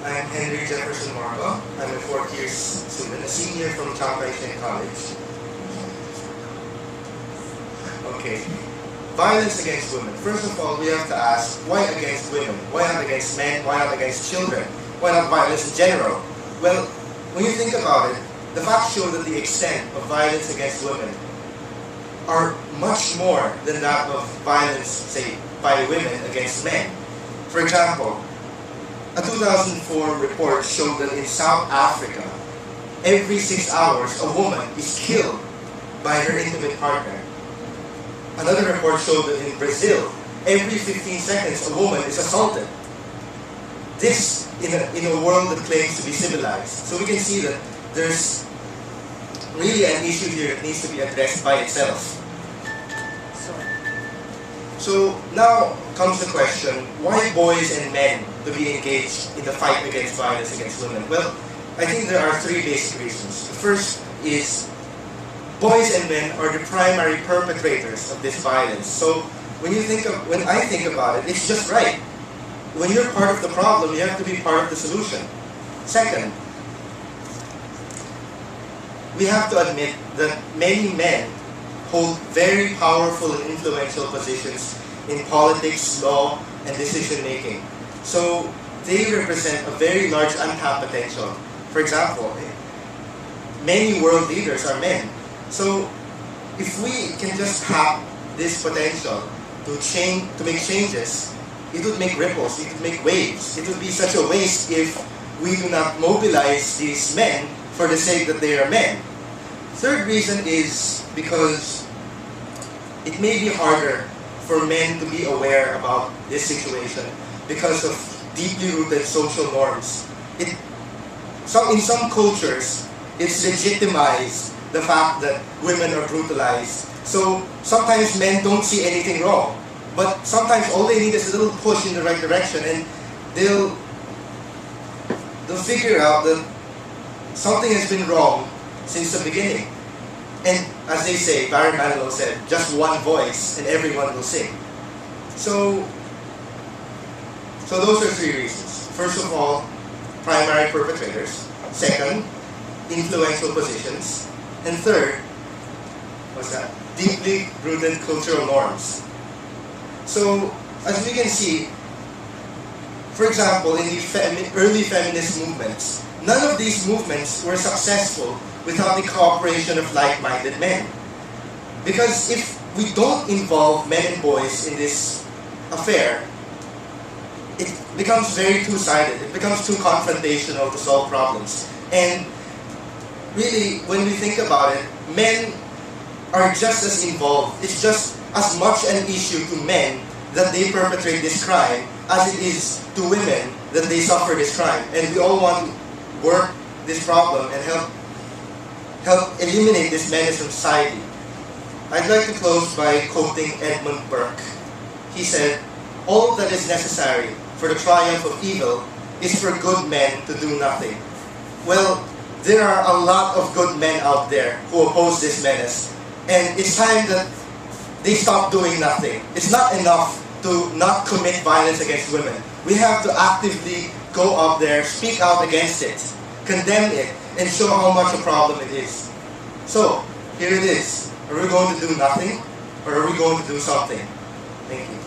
I'm Henry Jefferson Morco. I'm a fourth year student, a senior from Chang College. Okay. Violence against women. First of all, we have to ask, why against women? Why not against men? Why not against children? Why not violence in general? Well, when you think about it, the facts show that the extent of violence against women are much more than that of violence, say, by women against men. For example, a 2004 report showed that in South Africa, every 6 hours, a woman is killed by her intimate partner. Another report showed that in Brazil, every 15 seconds, a woman is assaulted. This in a world that claims to be civilized. So we can see that there's really an issue here that needs to be addressed by itself. So now comes the question, why boys and men to be engaged in the fight against violence against women? Well, I think there are three basic reasons. The first is boys and men are the primary perpetrators of this violence. So when I think about it, it's just right. When you're part of the problem, you have to be part of the solution. Second, we have to admit that many men hold very powerful and influential positions in politics, law, and decision making. So they represent a very large untapped potential. For example, many world leaders are men. So if we can just tap this potential to make changes, it would make ripples, it would make waves. It would be such a waste if we do not mobilize these men for the sake that they are men. Third reason is because it may be harder for men to be aware about this situation because of deeply rooted social norms. In some cultures, it's legitimized the fact that women are brutalized. So sometimes men don't see anything wrong, but sometimes all they need is a little push in the right direction, and they'll figure out that something has been wrong since the beginning. And as they say, Barry Manilow said, just one voice and everyone will sing. So those are three reasons. First of all, primary perpetrators. Second, influential positions. And third, what's that? Deeply rooted cultural norms. So, as we can see, for example, in the early feminist movements, none of these movements were successful without the cooperation of like-minded men. Because if we don't involve men and boys in this affair, it becomes very two-sided. It becomes too confrontational to solve problems. And really, when we think about it, men are just as involved. It's just as much an issue to men that they perpetrate this crime as it is to women that they suffer this crime. And we all want to work this problem and help eliminate this menace from society. I'd like to close by quoting Edmund Burke. He said, "All that is necessary for the triumph of evil is for good men to do nothing." Well, there are a lot of good men out there who oppose this menace, and it's time that they stop doing nothing. It's not enough to not commit violence against women. We have to actively go out there, speak out against it, condemn it, and show how much a problem it is. So, here it is. Are we going to do nothing, or are we going to do something? Thank you.